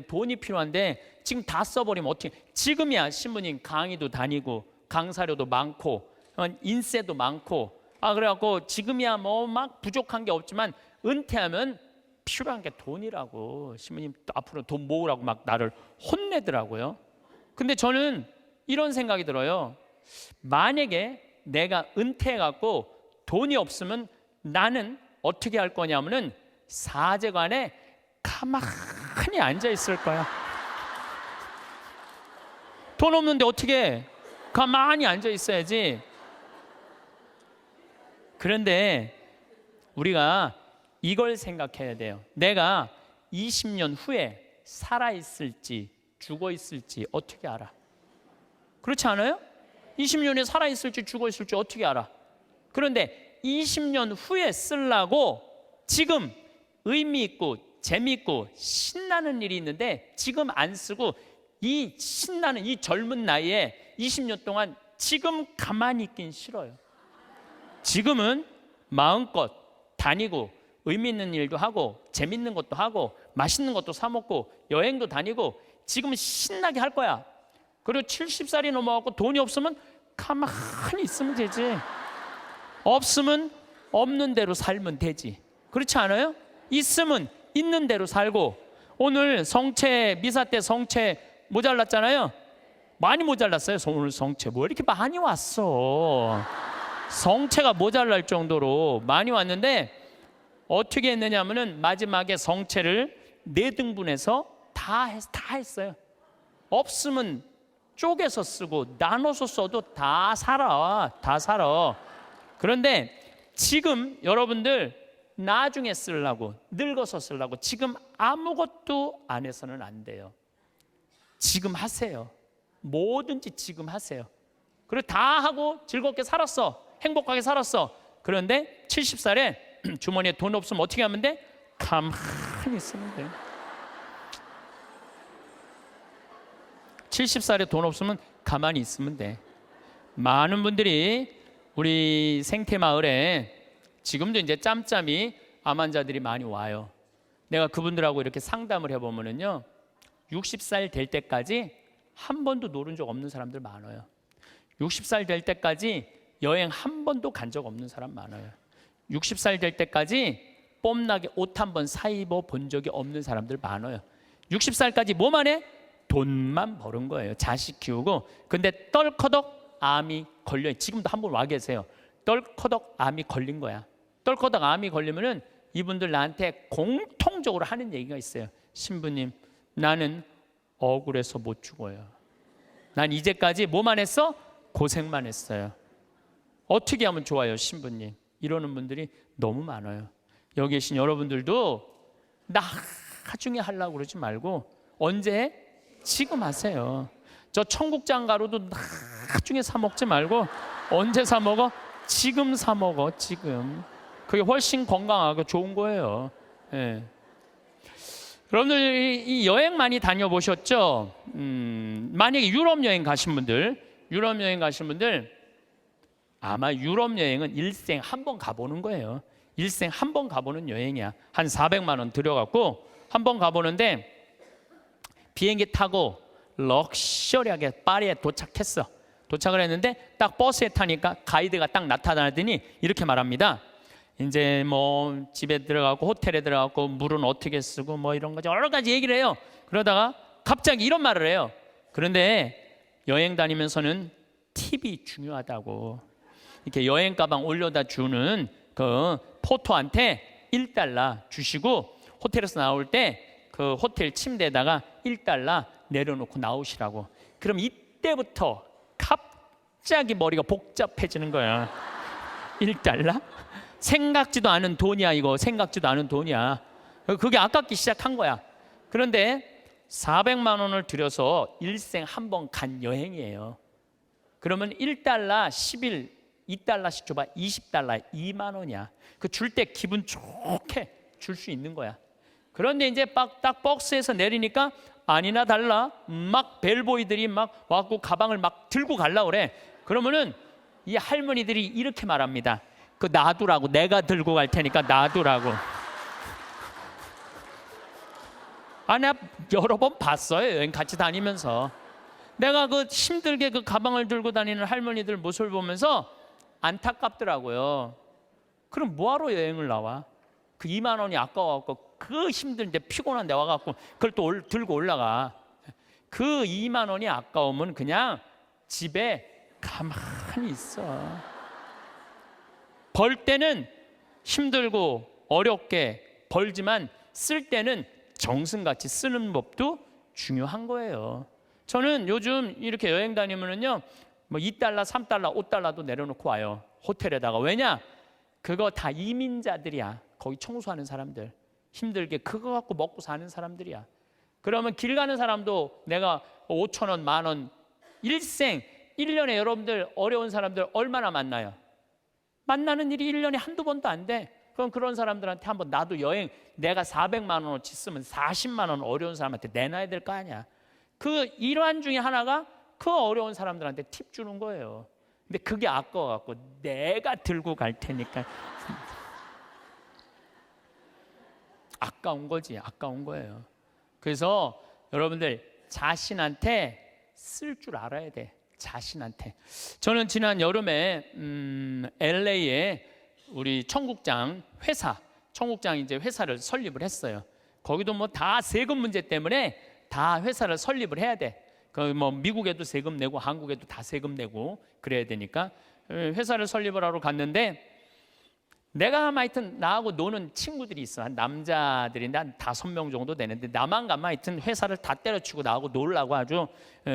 돈이 필요한데 지금 다 써버리면 어떻게? 지금이야 신부님 강의도 다니고 강사료도 많고 인세도 많고 그래갖고 지금이야 뭐 막 부족한 게 없지만 은퇴하면 필요한 게 돈이라고 신부님 앞으로 돈 모으라고 막 나를 혼내더라고요. 근데 저는 이런 생각이 들어요. 만약에 내가 은퇴해갖고 돈이 없으면 나는 어떻게 할 거냐면은 사제관에 가만히 앉아 있을 거야. 돈 없는데 어떻게 가만히 앉아 있어야지. 그런데 우리가 이걸 생각해야 돼요. 내가 20년 후에 살아있을지 죽어있을지 어떻게 알아? 그렇지 않아요? 20년에 살아있을지 죽어있을지 어떻게 알아? 그런데 20년 후에 쓰려고 지금 의미 있고 재미있고 신나는 일이 있는데 지금 안 쓰고 이 신나는 이 젊은 나이에 20년 동안 지금 가만히 있긴 싫어요. 지금은 마음껏 다니고 의미 있는 일도 하고 재밌는 것도 하고 맛있는 것도 사 먹고 여행도 다니고 지금 신나게 할 거야. 그리고 70살이 넘어가고 돈이 없으면 가만히 있으면 되지. 없으면 없는 대로 살면 되지. 그렇지 않아요? 있으면 있는 대로 살고. 오늘 성채 미사 때 성채 모자랐잖아요. 많이 모자랐어요. 오늘 성채 뭐 이렇게 많이 왔어. 성채가 모자랄 정도로 많이 왔는데 어떻게 했느냐 하면은 마지막에 성채를 4등분해서 다 했어요. 없으면 쪼개서 쓰고 나눠서 써도 다 살아. 그런데 지금 여러분들 나중에 쓰려고 늙어서 쓰려고 지금 아무것도 안 해서는 안 돼요. 지금 하세요. 뭐든지 지금 하세요. 그리고 다 하고 즐겁게 살았어. 행복하게 살았어. 그런데 70살에 주머니에 돈 없으면 어떻게 하면 돼? 가만히 있으면 돼. 70살에 돈 없으면 가만히 있으면 돼. 많은 분들이 우리 생태마을에 지금도 이제 짬짬이 암 환자들이 많이 와요. 내가 그분들하고 이렇게 상담을 해보면은요, 60살 될 때까지 한 번도 노른 적 없는 사람들 많아요. 60살 될 때까지 여행 한 번도 간 적 없는 사람 많아요. 60살 될 때까지 뽐나게 옷 한 번 사 입어 본 적이 없는 사람들 많아요. 60살까지 뭐만 해? 돈만 버는 거예요. 자식 키우고. 근데 떨커덕 암이 걸려. 지금도 한 분 와 계세요. 떨커덕 암이 걸린 거야. 떨커덕 암이 걸리면은 이분들 나한테 공통적으로 하는 얘기가 있어요. 신부님, 나는 억울해서 못 죽어요. 난 이제까지 뭐만 했어? 고생만 했어요. 어떻게 하면 좋아요, 신부님? 이러는 분들이 너무 많아요. 여기 계신 여러분들도 나중에 하려고 그러지 말고 언제? 지금 하세요. 저 청국장 가루도 나중에 사 먹지 말고 언제 사 먹어? 지금 사 먹어. 지금. 그게 훨씬 건강하고 좋은 거예요. 예. 여러분들 이 여행 많이 다녀보셨죠? 만약에 유럽 여행 가신 분들 아마 유럽 여행은 일생 한 번 가보는 거예요. 일생 한 번 가보는 여행이야. 한 400만 원 들여갖고 한 번 가보는데 비행기 타고 럭셔리하게 파리에 도착했어. 도착을 했는데 딱 버스에 타니까 가이드가 딱 나타나더니 이렇게 말합니다. 이제 뭐 집에 들어가고 호텔에 들어가고 물은 어떻게 쓰고 뭐 이런 거 여러 가지 얘기를 해요. 그러다가 갑자기 이런 말을 해요. 그런데 여행 다니면서는 팁이 중요하다고. 이렇게 여행 가방 올려다 주는 그 포토한테 $1 주시고 호텔에서 나올 때 그 호텔 침대에다가 $1 내려놓고 나오시라고. 그럼 이때부터 갑자기 머리가 복잡해지는 거야. $1? 생각지도 않은 돈이야. 이거 생각지도 않은 돈이야. 그게 아깝기 시작한 거야. 그런데 400만 원을 들여서 일생 한 번 간 여행이에요. 그러면 $1, 10일, $2씩 줘봐. $20, 2만 원이야. 그 줄 때 기분 좋게 줄 수 있는 거야. 그런데 이제 딱 버스에서 내리니까 아니나 달라 막 벨보이들이 막 와갖고 가방을 막 들고 가려고 그래. 그러면은 이 할머니들이 이렇게 말합니다. 그 놔두라고. 내가 들고 갈 테니까 놔두라고. 내가 여러 번 봤어요. 여행 같이 다니면서. 내가 그 힘들게 그 가방을 들고 다니는 할머니들 모습을 보면서 안타깝더라고요. 그럼 뭐하러 여행을 나와? 그 2만 원이 아까워갖고 그 힘든데 피곤한데 와갖고 그걸 또 들고 올라가. 그 2만 원이 아까우면 그냥 집에 가만히 있어. 벌 때는 힘들고 어렵게 벌지만 쓸 때는 정승같이 쓰는 법도 중요한 거예요. 저는 요즘 이렇게 여행 다니면은요, 뭐 2달러, 3달러, 5달러도 내려놓고 와요. 호텔에다가. 왜냐? 그거 다 이민자들이야. 거기 청소하는 사람들. 힘들게 그거 갖고 먹고 사는 사람들이야. 그러면 길 가는 사람도 내가 5천 원, 만 원, 일생 1년에 여러분들 어려운 사람들 얼마나 만나요? 만나는 일이 1년에 한두 번도 안 돼. 그럼 그런 사람들한테 한번 나도 여행 내가 400만 원어치 쓰면 40만 원 어려운 사람한테 내놔야 될 거 아니야. 그 일환 중에 하나가 그 어려운 사람들한테 팁 주는 거예요. 근데 그게 아까워갖고 내가 들고 갈 테니까 아까운 거지. 아까운 거예요. 그래서 여러분들 자신한테 쓸 줄 알아야 돼. 자신한테. 저는 지난 여름에 LA에 우리 청국장 이제 회사를 설립을 했어요. 거기도 뭐 다 세금 문제 때문에 다 회사를 설립을 해야 돼. 그 뭐 미국에도 세금 내고 한국에도 다 세금 내고 그래야 되니까 회사를 설립을 하러 갔는데 내가 하여튼 나하고 노는 친구들이 있어. 한 남자들인데 한 5명 정도 되는데 나만 가면 하여튼 회사를 다 때려치고 나하고 놀라고 아주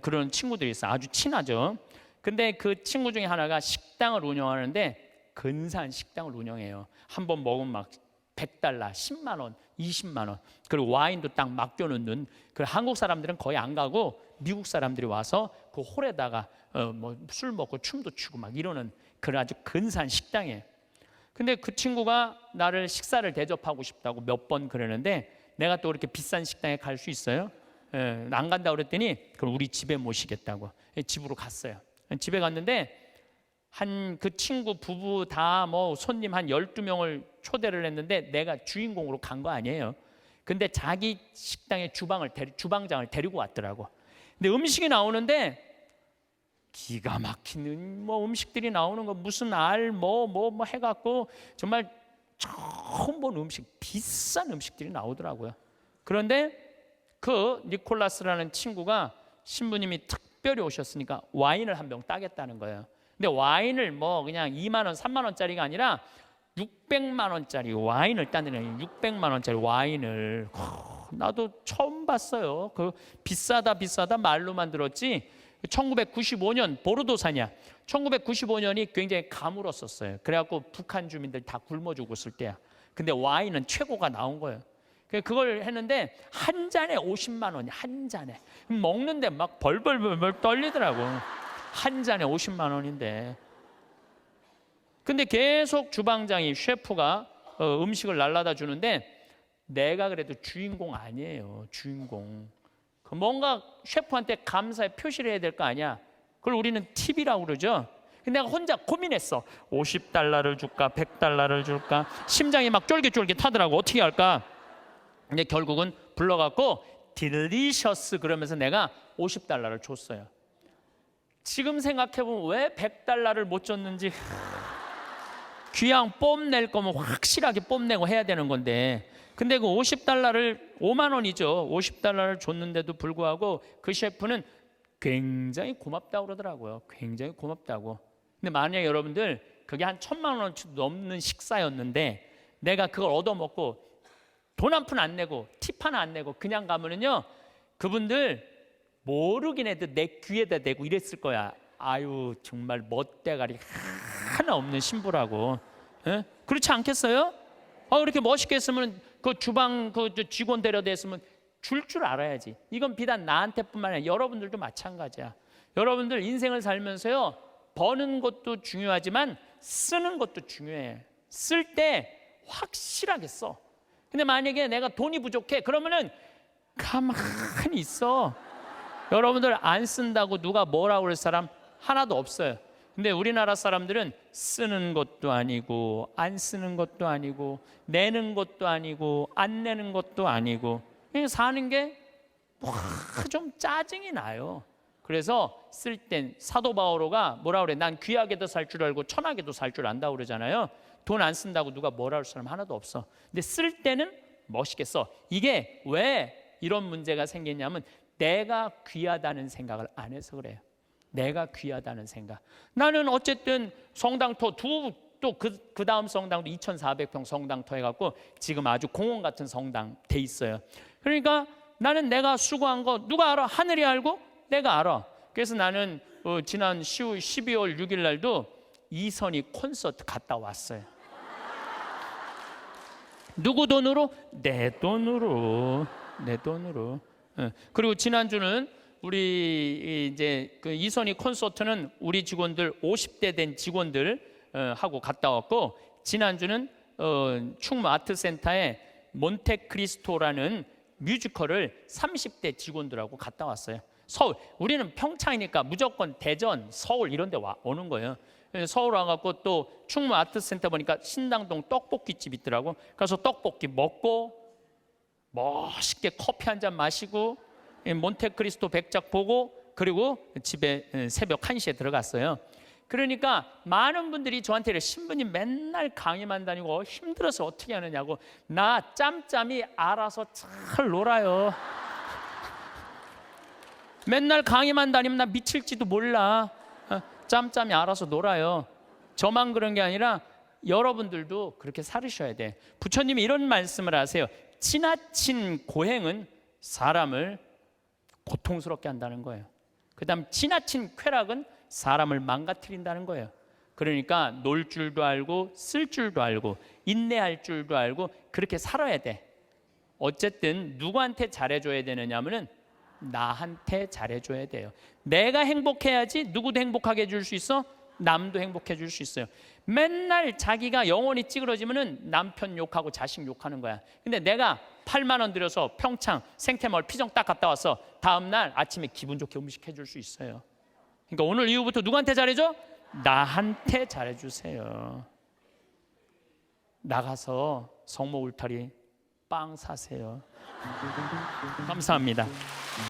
그런 친구들이 있어. 아주 친하죠. 근데 그 친구 중에 하나가 식당을 운영하는데 근사한 식당을 운영해요. 한 번 먹으면 막 $100, 10만 원, 20만 원. 그리고 와인도 딱 맡겨놓는. 그 한국 사람들은 거의 안 가고 미국 사람들이 와서 그 홀에다가 뭐 술 먹고 춤도 추고 막 이러는 그런 아주 근사한 식당이에요. 근데 그 친구가 나를 식사를 대접하고 싶다고 몇 번 그러는데 내가 또 그렇게 비싼 식당에 갈 수 있어요? 안 간다고 그랬더니 그럼 우리 집에 모시겠다고 집으로 갔어요. 집에 갔는데 한 그 친구 부부 다 뭐 손님 한 12명을 초대를 했는데 내가 주인공으로 간 거 아니에요. 근데 자기 식당에 주방장을 데리고 왔더라고. 근데 음식이 나오는데 기가 막히는 뭐 음식들이 나오는 거 무슨 알 뭐 해갖고 정말 처음 본 음식 비싼 음식들이 나오더라고요. 그런데 그 니콜라스라는 친구가 신부님이 특별히 오셨으니까 와인을 한 병 따겠다는 거예요. 근데 와인을 뭐 그냥 2만 원, 3만 원짜리가 아니라 600만 원짜리 와인을 따는 600만 원짜리 와인을 나도 처음 봤어요. 그 비싸다 말로만 들었지. 1995년 보르도산이야. 1995년이 굉장히 가물었었어요. 그래갖고 북한 주민들 다 굶어 죽었을 때야. 근데 와인은 최고가 나온 거예요. 그걸 했는데 한 잔에 50만 원이 한 잔에 먹는데 막 벌벌 떨리더라고. 한 잔에 50만 원인데. 근데 계속 주방장이 셰프가 음식을 날라다 주는데 내가 그래도 주인공 아니에요. 주인공. 뭔가 셰프한테 감사의 표시를 해야 될 거 아니야. 그걸 우리는 팁이라고 그러죠. 근데 내가 혼자 고민했어. 50달러를 줄까 100달러를 줄까. 심장이 막 쫄깃쫄깃하더라고. 어떻게 할까. 근데 결국은 불러갖고 딜리셔스 그러면서 내가 50달러를 줬어요. 지금 생각해보면 왜 100달러를 못 줬는지. 귀양 뽐낼 거면 확실하게 뽐내고 해야 되는 건데 근데 그 50달러를 5만 원이죠. 50달러를 줬는데도 불구하고 그 셰프는 굉장히 고맙다고 그러더라고요. 굉장히 고맙다고. 근데 만약에 여러분들 그게 한 1,000만 원치 넘는 식사였는데 내가 그걸 얻어먹고 돈 한 푼 안 내고 팁 하나 안 내고 그냥 가면은요 그분들 모르긴 해도 내 귀에다 대고 이랬을 거야. 아유 정말 멋대가리 하나 없는 신부라고. 에? 그렇지 않겠어요? 그렇게 멋있게 했으면 그 주방 그 직원 데려다 했으면 줄 알아야지. 이건 비단 나한테뿐만 아니라 여러분들도 마찬가지야. 여러분들 인생을 살면서요 버는 것도 중요하지만 쓰는 것도 중요해. 쓸 때 확실하게 써. 근데 만약에 내가 돈이 부족해 그러면은 가만히 있어. 여러분들 안 쓴다고 누가 뭐라고 그럴 사람 하나도 없어요. 근데 우리나라 사람들은 쓰는 것도 아니고 안 쓰는 것도 아니고 내는 것도 아니고 안 내는 것도 아니고 사는 게 좀 짜증이 나요. 그래서 쓸 땐 사도 바오로가 뭐라 그래? 난 귀하게도 살 줄 알고 천하게도 살 줄 안다 그러잖아요. 돈 안 쓴다고 누가 뭐라 할 사람 하나도 없어. 근데 쓸 때는 멋있게 써. 이게 왜 이런 문제가 생겼냐면 내가 귀하다는 생각을 안 해서 그래요. 내가 귀하다는 생각. 나는 어쨌든 성당터 또 그 다음 성당도 2,400평 성당터 해갖고 지금 아주 공원 같은 성당 돼 있어요. 그러니까 나는 내가 수고한 거 누가 알아? 하늘이 알고 내가 알아. 그래서 나는 지난 12월 6일 날도 이선희 콘서트 갔다 왔어요. 누구 돈으로? 내 돈으로. 그리고 지난주는 우리 이제 그 이선희 콘서트는 우리 직원들 50대 된 직원들 하고 갔다 왔고, 지난주는 충무 아트센터에 몬테크리스토라는 뮤지컬을 30대 직원들하고 갔다 왔어요. 서울, 우리는 평창이니까 무조건 대전, 서울 이런 데 오는 거예요. 서울 와갖고 또 충무 아트센터 보니까 신당동 떡볶이집 있더라고. 그래서 떡볶이 먹고 멋있게 커피 한 잔 마시고 몬테크리스토 백작 보고 그리고 집에 새벽 1시에 들어갔어요. 그러니까 많은 분들이 저한테 이래, 신부님 맨날 강의만 다니고 힘들어서 어떻게 하느냐고. 나 짬짬이 알아서 잘 놀아요. 맨날 강의만 다니면 나 미칠지도 몰라. 짬짬이 알아서 놀아요. 저만 그런 게 아니라 여러분들도 그렇게 살으셔야 돼. 부처님이 이런 말씀을 하세요. 지나친 고행은 사람을 고통스럽게 한다는 거예요. 그 다음 지나친 쾌락은 사람을 망가뜨린다는 거예요. 그러니까 놀 줄도 알고 쓸 줄도 알고 인내할 줄도 알고 그렇게 살아야 돼. 어쨌든 누구한테 잘해줘야 되느냐면은 나한테 잘해줘야 돼요. 내가 행복해야지 누구도 행복하게 해줄 수 있어? 남도 행복해 줄 수 있어요. 맨날 자기가 영혼이 찌그러지면은 남편 욕하고 자식 욕하는 거야. 근데 내가 8만 원 들여서 평창 생태마을 피정 딱 갔다 와서 다음 날 아침에 기분 좋게 음식 해줄 수 있어요. 그러니까 오늘 이후부터 누구한테 잘해줘? 나한테 잘해주세요. 나가서 성모 울타리 빵 사세요. 감사합니다.